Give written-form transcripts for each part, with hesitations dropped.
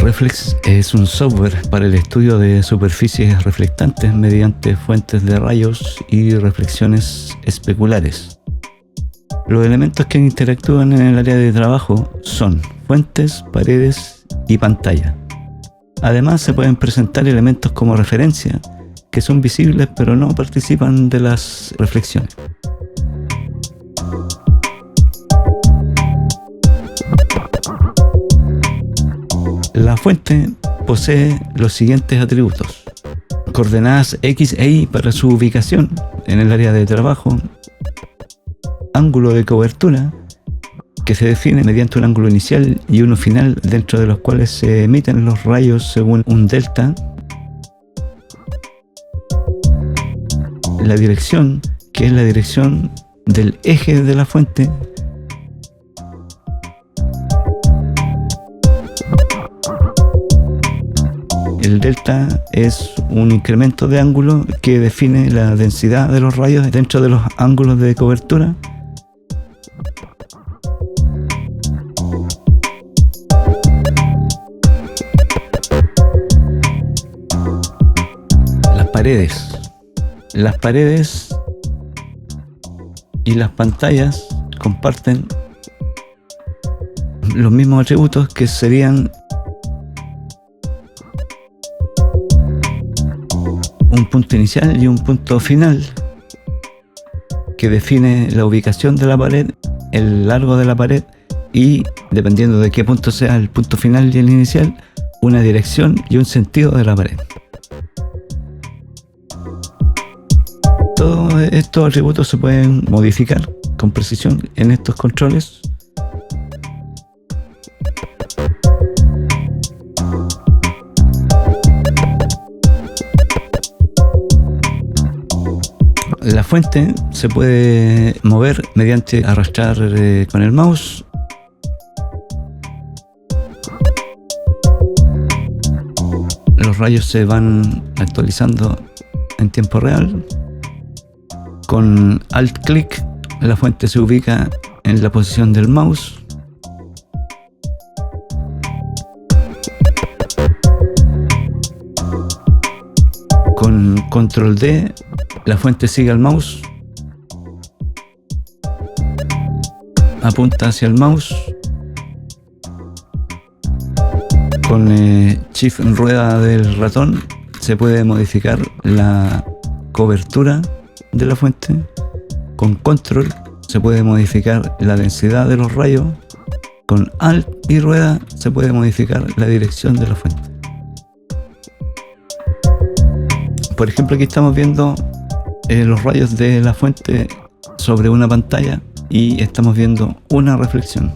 Reflex es un software para el estudio de superficies reflectantes mediante fuentes de rayos y reflexiones especulares. Los elementos que interactúan en el área de trabajo son fuentes, paredes y pantalla. Además, se pueden presentar elementos como referencia, que son visibles pero no participan de las reflexiones. La fuente posee los siguientes atributos: coordenadas X e Y para su ubicación en el área de trabajo, ángulo de cobertura, que se define mediante un ángulo inicial y uno final dentro de los cuales se emiten los rayos según un delta, la dirección, que es la dirección del eje de la fuente, el delta es un incremento de ángulo que define la densidad de los rayos dentro de los ángulos de cobertura. Las paredes y las pantallas comparten los mismos atributos, que serían un punto inicial y un punto final, que define la ubicación de la pared, el largo de la pared y, dependiendo de qué punto sea el punto final y el inicial, una dirección y un sentido de la pared. Todos estos atributos se pueden modificar con precisión en estos controles. La fuente se puede mover mediante arrastrar con el mouse. Los rayos se van actualizando en tiempo real. Con Alt-Click la fuente se ubica en la posición del mouse. Con Control-D la fuente sigue al mouse, apunta hacia el mouse. Con Shift en rueda del ratón se puede modificar la cobertura de la fuente. Con Control se puede modificar la densidad de los rayos. Con Alt y rueda se puede modificar la dirección de la fuente. Por ejemplo, aquí estamos viendo los rayos de la fuente sobre una pantalla y estamos viendo una reflexión.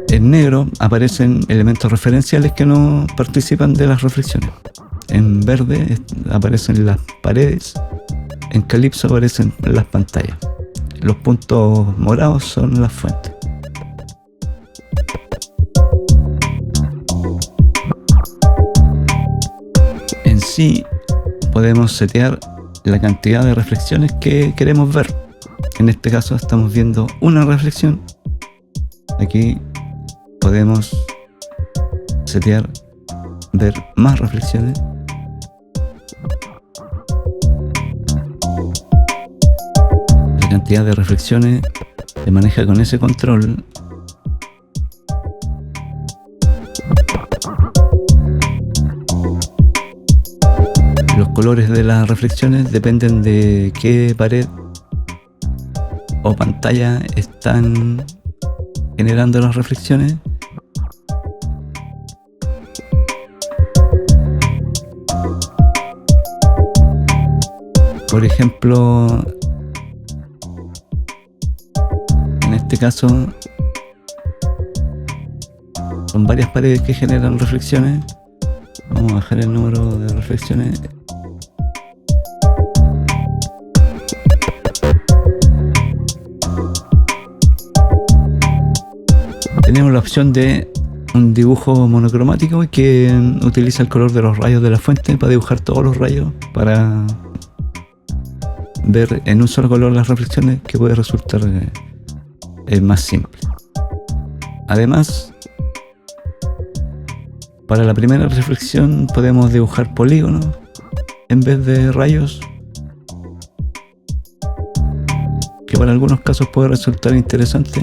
En negro aparecen elementos referenciales que no participan de las reflexiones. En verde aparecen las paredes. En Calypso aparecen las pantallas. Los puntos morados son las fuentes. En sí, podemos setear la cantidad de reflexiones que queremos ver. En este caso estamos viendo una reflexión. Aquí podemos setear ver más reflexiones. La cantidad de reflexiones se maneja con ese control. Los colores de las reflexiones dependen de qué pared o pantalla están generando las reflexiones. Por ejemplo, en este caso son varias paredes que generan reflexiones. Vamos a bajar el número de reflexiones. Tenemos la opción de un dibujo monocromático que utiliza el color de los rayos de la fuente para dibujar todos los rayos, para ver en un solo color las reflexiones, que puede resultar más simple. Además, Para la primera reflexión podemos dibujar polígonos en vez de rayos, que para algunos casos puede resultar interesante.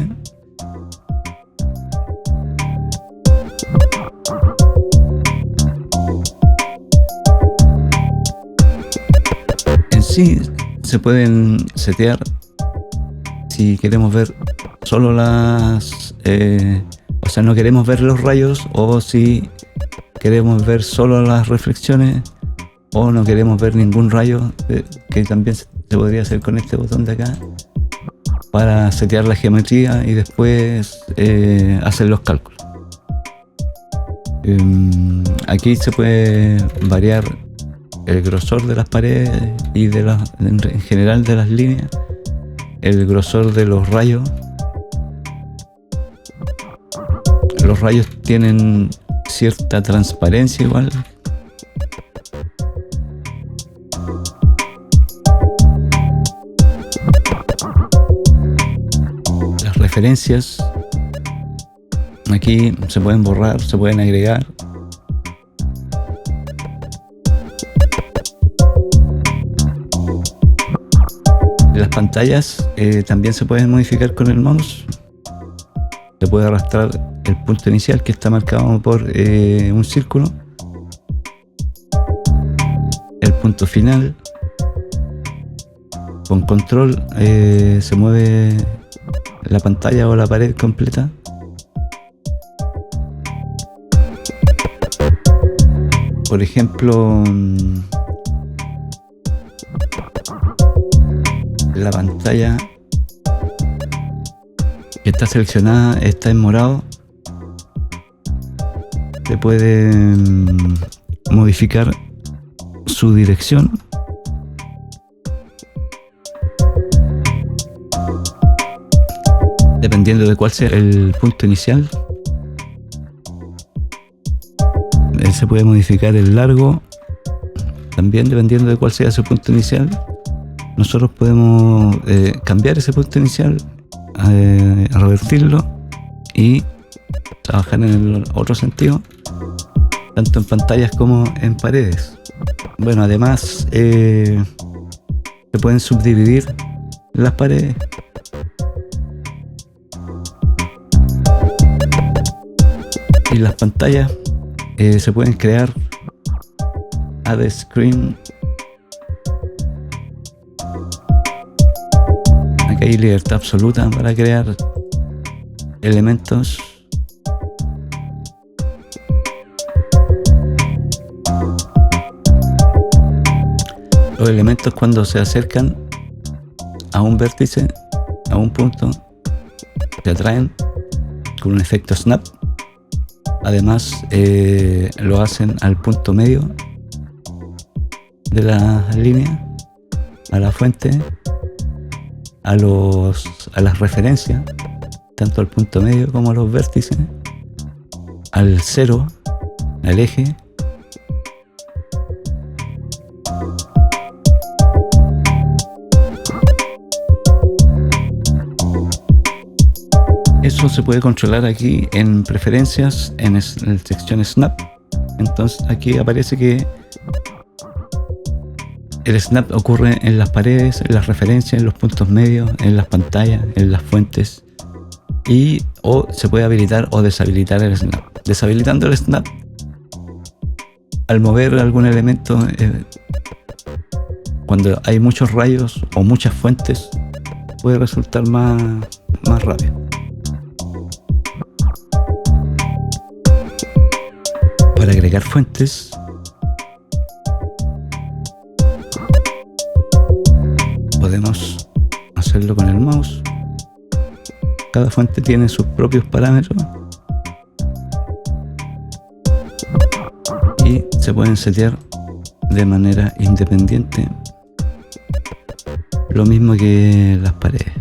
En sí se pueden setear si queremos ver solo o sea, no queremos ver los rayos, o si queremos ver solo las reflexiones, o no queremos ver ningún rayo, que también se podría hacer con este botón de acá para setear la geometría y después hacer los cálculos. Aquí se puede variar el grosor de las paredes y en general de las líneas, el grosor de los rayos. Los rayos tienen cierta transparencia igual. Las referencias aquí se pueden borrar, se pueden agregar. Las pantallas también se pueden modificar con el mouse. Se puede arrastrar el punto inicial, que está marcado por un círculo, el punto final. Con control se mueve la pantalla o la pared completa. Por ejemplo, la pantalla que está seleccionada está en morado. Se puede modificar su dirección. Dependiendo de cuál sea el punto inicial. Se puede modificar el largo. También dependiendo de cuál sea su punto inicial. Nosotros podemos cambiar ese punto inicial, revertirlo y trabajar en el otro sentido, tanto en pantallas como en paredes. Bueno, además se pueden subdividir las paredes. Y las pantallas se pueden crear add screen. Aquí hay libertad absoluta para crear elementos. Los elementos, cuando se acercan a un vértice, a un punto, se atraen con un efecto snap. Además lo hacen al punto medio de la línea, a la fuente, a las referencias, tanto al punto medio como a los vértices, al cero, al eje. Eso se puede controlar aquí en preferencias, en la sección Snap. Entonces aquí aparece que el Snap ocurre en las paredes, en las referencias, en los puntos medios, en las pantallas, en las fuentes. O se puede habilitar o deshabilitar el Snap. Deshabilitando el Snap, al mover algún elemento, cuando hay muchos rayos o muchas fuentes, puede resultar más rápido. Para agregar fuentes, podemos hacerlo con el mouse. Cada fuente tiene sus propios parámetros y se pueden setear de manera independiente, lo mismo que las paredes.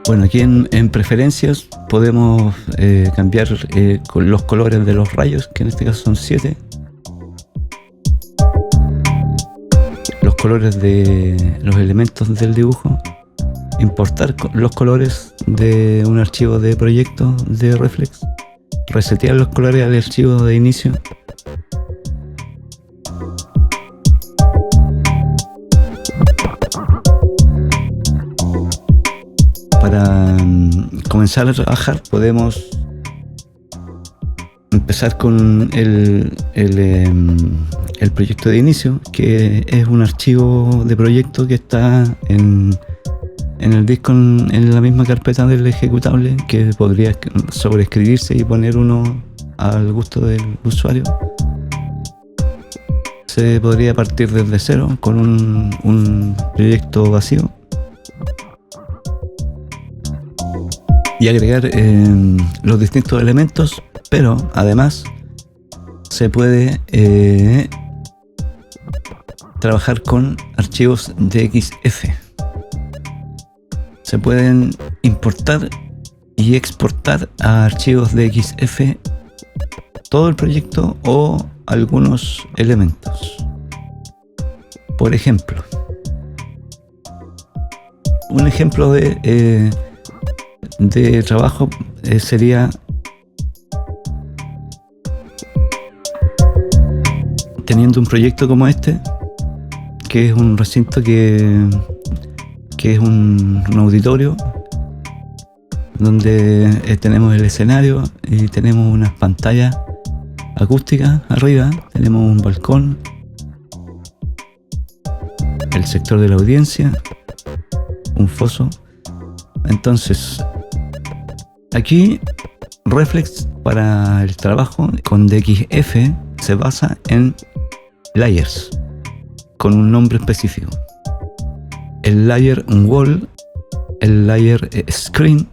Bueno, aquí en preferencias podemos cambiar con los colores de los rayos, que en este caso son 7. Los colores de los elementos del dibujo. Importar los colores de un archivo de proyecto de Reflex. Resetear los colores al archivo de inicio. Para comenzar a trabajar podemos empezar con el proyecto de inicio, que es un archivo de proyecto que está en el disco, en la misma carpeta del ejecutable, que podría sobreescribirse y poner uno al gusto del usuario. Se podría partir desde cero con un proyecto vacío y agregar los distintos elementos, pero además se puede trabajar con archivos DXF. Se pueden importar y exportar a archivos DXF todo el proyecto o algunos elementos. Por ejemplo, un ejemplo de trabajo sería teniendo un proyecto como este, que es un recinto que es un auditorio donde tenemos el escenario y tenemos unas pantallas acústicas arriba, tenemos un balcón, el sector de la audiencia, un foso. Entonces, aquí Reflex para el trabajo con DXF se basa en layers con un nombre específico: el layer wall, el layer screen,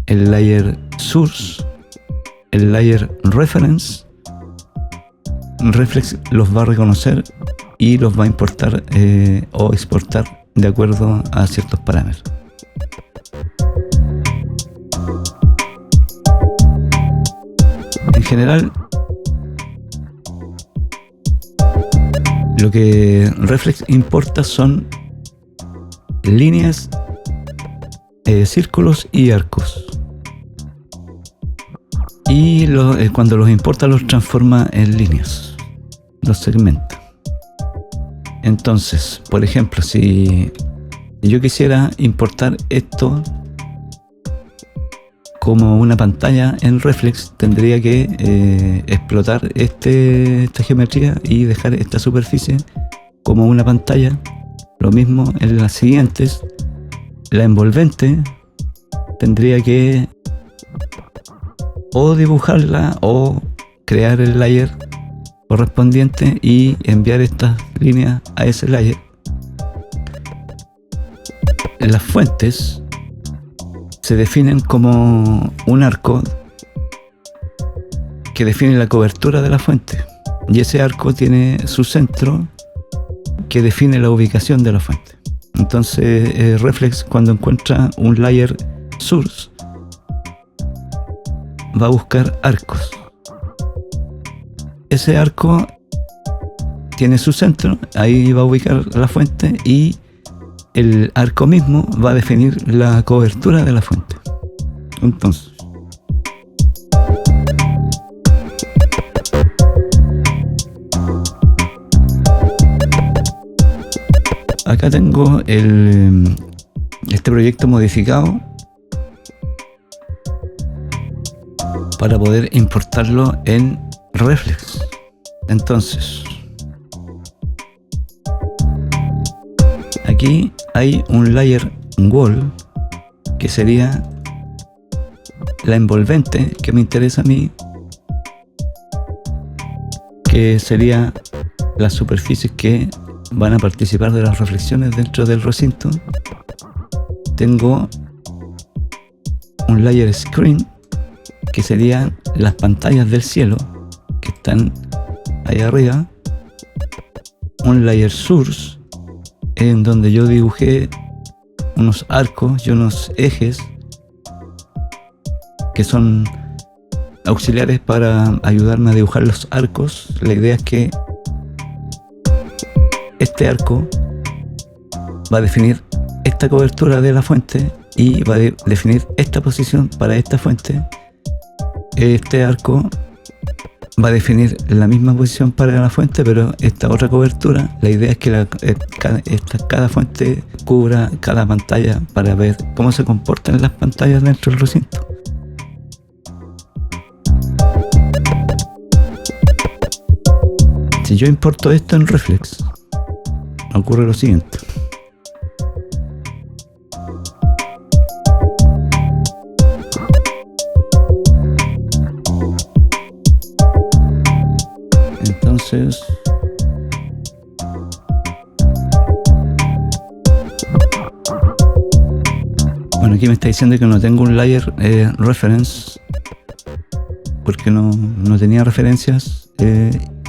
el layer source, el layer reference. Reflex los va a reconocer y los va a importar o exportar de acuerdo a ciertos parámetros. En general, lo que Reflex importa son líneas, círculos y arcos. Y cuando los importa los transforma en líneas, los segmenta. Entonces, por ejemplo, si yo quisiera importar esto como una pantalla en Reflex, tendría que explotar esta geometría y dejar esta superficie como una pantalla. Lo mismo en las siguientes. La envolvente tendría que o dibujarla o crear el layer correspondiente y enviar estas líneas a ese layer. Las fuentes se definen como un arco que define la cobertura de la fuente, y ese arco tiene su centro que define la ubicación de la fuente. Entonces Reflex, cuando encuentra un layer source, va a buscar arcos. Ese arco tiene su centro, ahí va a ubicar la fuente, y el arco mismo va a definir la cobertura de la fuente. Entonces, acá tengo este proyecto modificado para poder importarlo en Reflex. Entonces, aquí hay un layer wall que sería la envolvente que me interesa a mí, que sería las superficies que van a participar de las reflexiones dentro del recinto. Tengo un layer screen que serían las pantallas del cielo que están ahí arriba. Un layer source en donde yo dibujé unos arcos y unos ejes que son auxiliares para ayudarme a dibujar los arcos. La idea es que este arco va a definir esta cobertura de la fuente y va a definir esta posición para esta fuente. Este arco va a definir la misma posición para la fuente, pero esta otra cobertura, la idea es que cada fuente cubra cada pantalla para ver cómo se comportan las pantallas dentro del recinto. Si yo importo esto en Reflex, ocurre lo siguiente. Entonces, bueno, aquí me está diciendo que no tengo un layer reference porque no tenía referencias.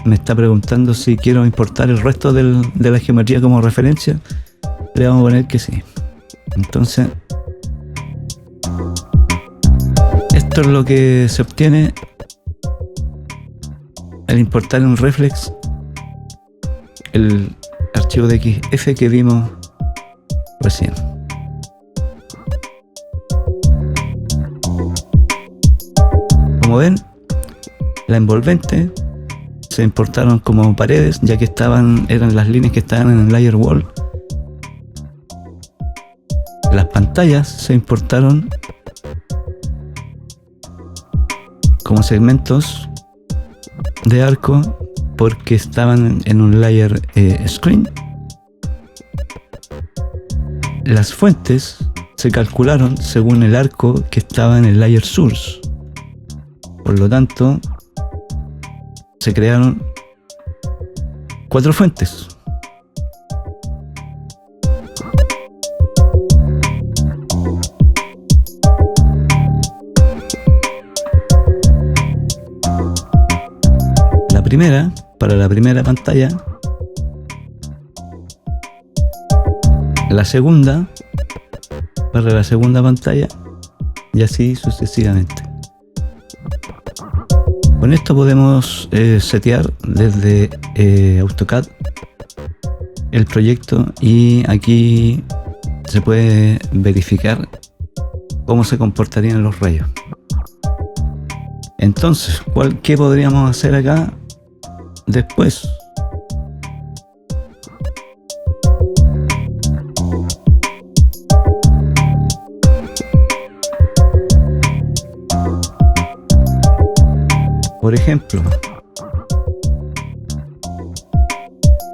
Me está preguntando si quiero importar el resto de la geometría como referencia. Le vamos a poner que sí. Entonces, esto es lo que se obtiene al importar en Reflex el archivo de XF que vimos recién. Como ven, la envolvente se importaron como paredes, ya que eran las líneas que estaban en el layer wall. Las pantallas se importaron como segmentos de arco porque estaban en un layer screen. Las fuentes se calcularon según el arco que estaba en el layer source. Por lo tanto, se crearon 4 fuentes. La primera, para la primera pantalla. La segunda, para la segunda pantalla. Y así sucesivamente. Con esto podemos setear desde AutoCAD el proyecto y aquí se puede verificar cómo se comportarían los rayos. Entonces, ¿qué podríamos hacer acá después? Por ejemplo,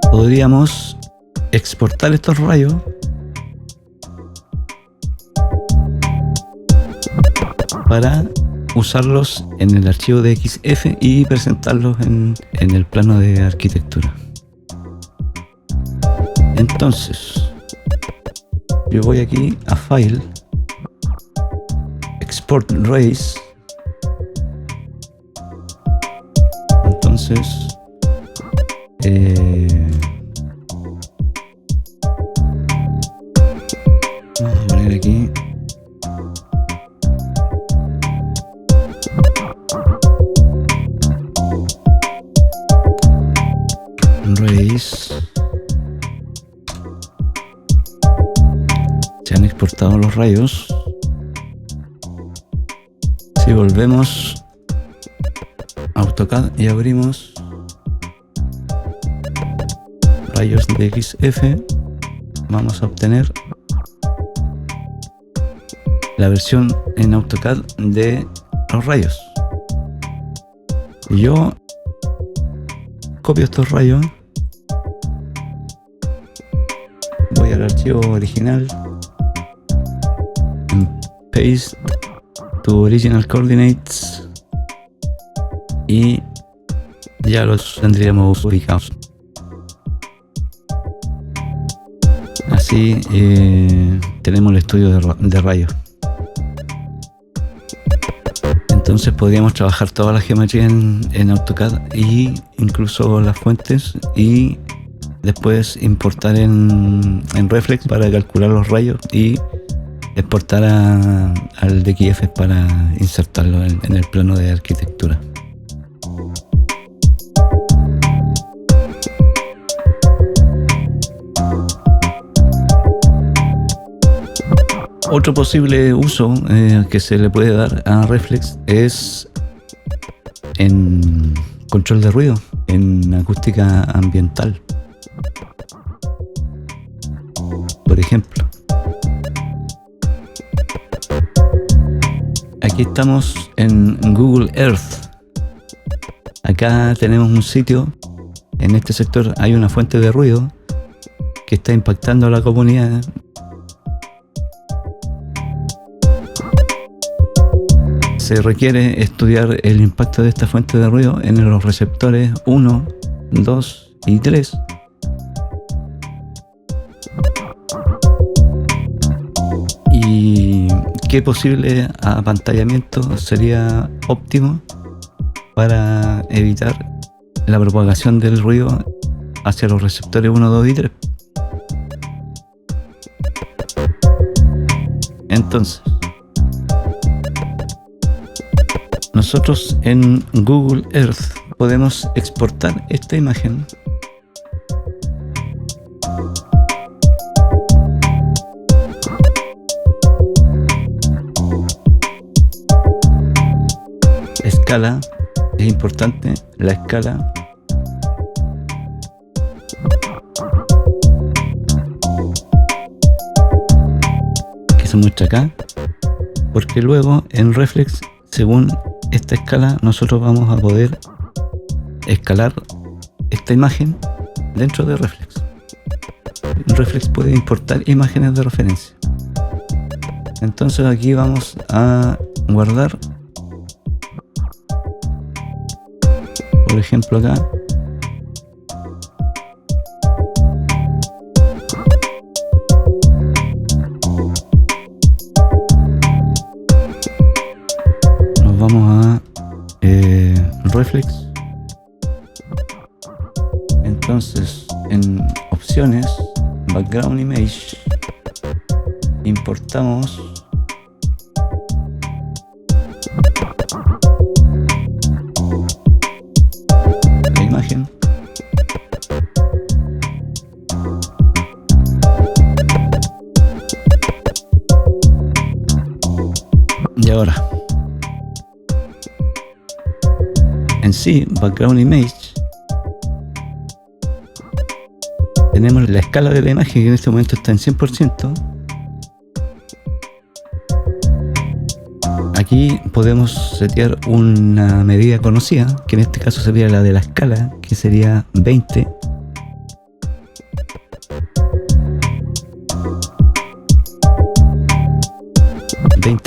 podríamos exportar estos rayos para usarlos en el archivo de XF y presentarlos en el plano de arquitectura. Entonces, yo voy aquí a File, Export Rays. Entonces, vamos a poner aquí Rays. Se han exportado los rayos. Si volvemos a AutoCAD y abrimos rayos de XF, vamos a obtener la versión en AutoCAD de los rayos. Yo copio estos rayos, voy al archivo original, paste to original coordinates y ya los tendríamos ubicados. Así tenemos el estudio de rayos. Entonces podríamos trabajar toda la geometría en AutoCAD y incluso las fuentes, y después importar en Reflex para calcular los rayos y exportar al DXF para insertarlo en el plano de arquitectura. Otro posible uso que se le puede dar a Reflex es en control de ruido, en acústica ambiental. Por ejemplo, aquí estamos en Google Earth. Acá tenemos un sitio. En este sector hay una fuente de ruido que está impactando a la comunidad. Se requiere estudiar el impacto de esta fuente de ruido en los receptores 1, 2 y 3. Y qué posible apantallamiento sería óptimo para evitar la propagación del ruido hacia los receptores 1, 2 y 3. Entonces, nosotros en Google Earth podemos exportar esta imagen escala. Es importante la escala. Que se muestra acá, porque luego en Reflex, según esta escala, nosotros vamos a poder escalar esta imagen dentro de Reflex. Reflex puede importar imágenes de referencia. Entonces aquí vamos a guardar, por ejemplo acá, nos vamos a Reflex. Entonces en opciones, background image, importamos la imagen. Y ahora, en sí, background image, tenemos la escala de la imagen que en este momento está en 100%. Aquí podemos setear una medida conocida, que en este caso sería la de la escala, que sería 20.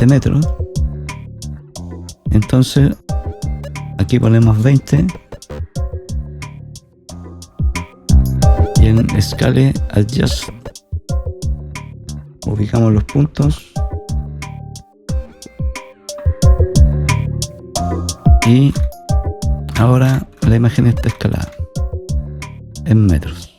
Metros. Entonces aquí ponemos 20 y en Scale Adjust ubicamos los puntos y ahora la imagen está escalada en metros.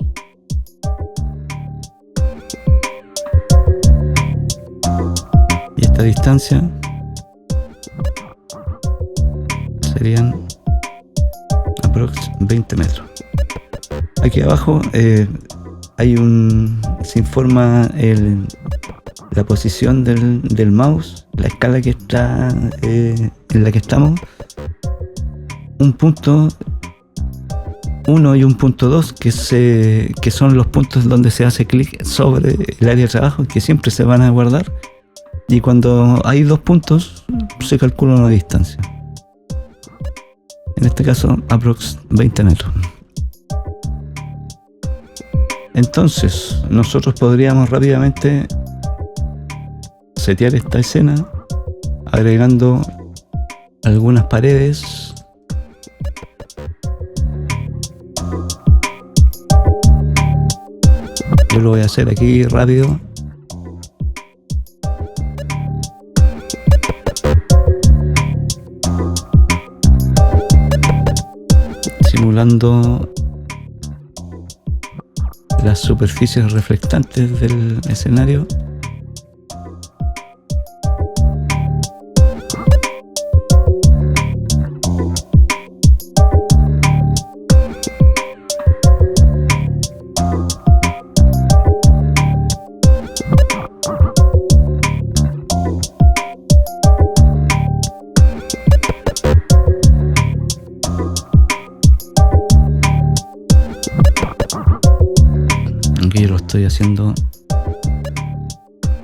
Y esta distancia serían aprox 20 metros. Aquí abajo se informa la posición del mouse, la escala que está en la que estamos, un punto 1 y un punto 2 que son los puntos donde se hace clic sobre el área de trabajo, que siempre se van a guardar, y cuando hay dos puntos se calcula una distancia, en este caso aprox 20 metros. Entonces nosotros podríamos rápidamente setear esta escena agregando algunas paredes Yo lo voy a hacer aquí rápido. Simulando las superficies reflectantes del escenario. estoy haciendo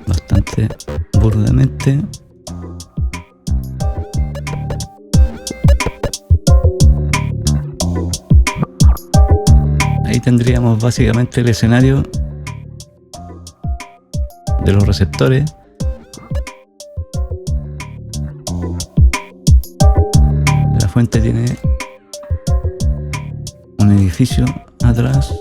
bastante burdamente. Ahí tendríamos básicamente el escenario de los receptores. La fuente tiene un edificio atrás.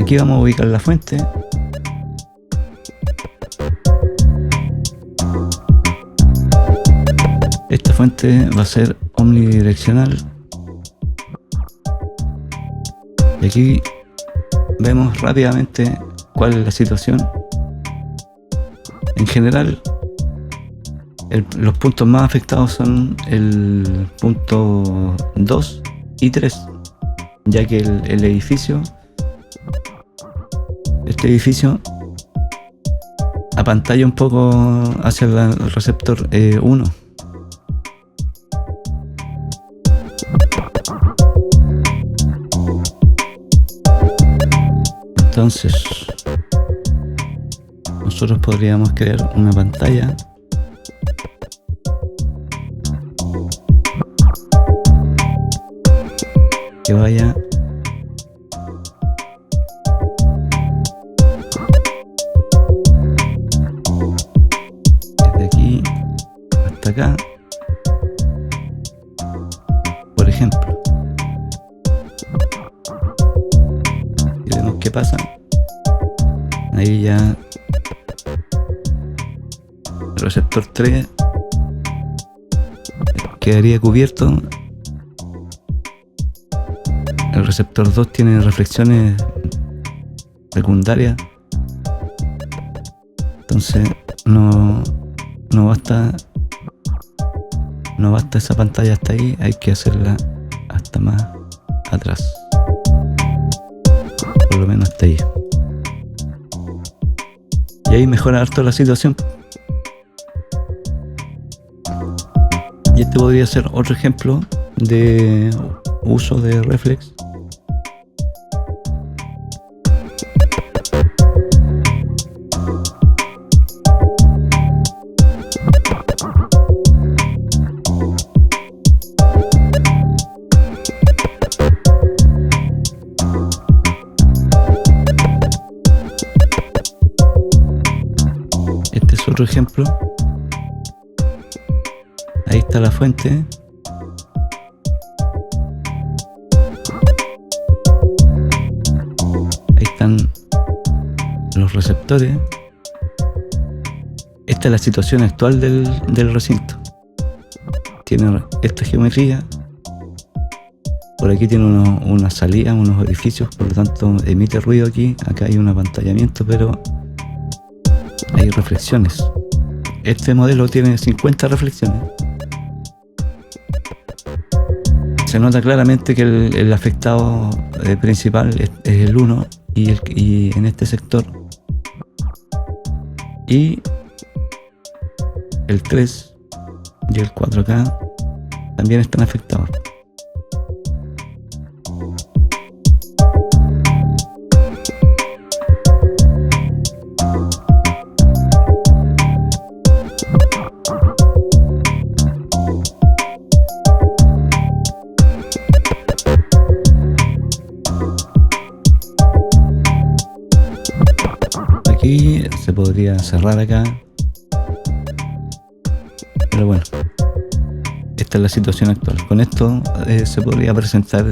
Aquí vamos a ubicar la fuente. Esta fuente va a ser omnidireccional. Y aquí vemos rápidamente cuál es la situación. En general, los puntos más afectados son el punto 2 y 3, ya que el edificio, este edificio apantalla un poco hacia el receptor 1. Entonces, nosotros podríamos crear una pantalla que vaya desde aquí hasta acá, por ejemplo. Y vemos qué pasa. Ahí ya el receptor 3 quedaría cubierto. El receptor 2 tiene reflexiones secundarias. Entonces no basta esa pantalla hasta ahí, hay que hacerla hasta más atrás. Por lo menos hasta ahí. Y ahí mejora harto la situación. Y este podría ser otro ejemplo de uso de reflex. Este es otro ejemplo. Ahí está la fuente. Ahí están los receptores. Esta es la situación actual del recinto. Tiene esta geometría. Por aquí tiene una salida, unos edificios, por lo tanto emite ruido aquí. Acá hay un apantallamiento, pero hay reflexiones. Este modelo tiene 50 reflexiones. Se nota claramente que el afectado principal es el 1 y en este sector. Y el 3 y el 4 acá también están afectados. Aquí se podría cerrar acá, pero bueno, esta es la situación actual. Con esto se podría presentar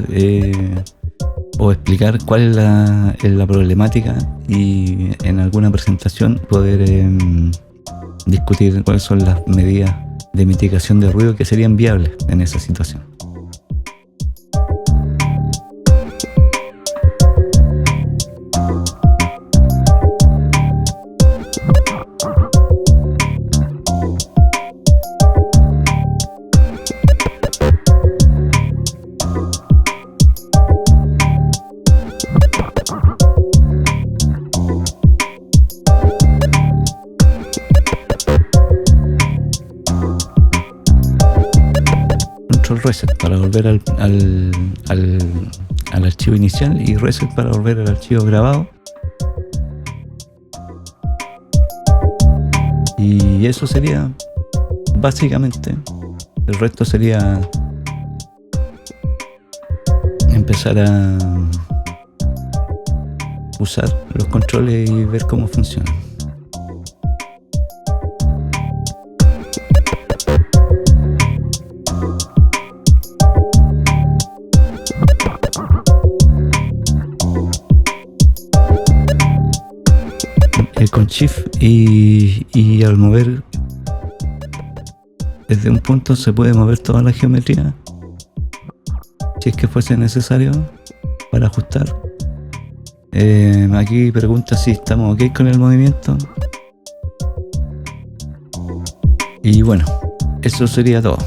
o explicar cuál es la problemática y en alguna presentación poder discutir cuáles son las medidas de mitigación de ruido que serían viables en esa situación. control reset para volver al archivo inicial y reset para volver al archivo grabado. Y eso sería básicamente. El resto sería empezar a usar los controles y ver cómo funcionan. Con Shift y al mover desde un punto se puede mover toda la geometría si es que fuese necesario para ajustar. Aquí pregunta si estamos ok con el movimiento. Y bueno, eso sería todo.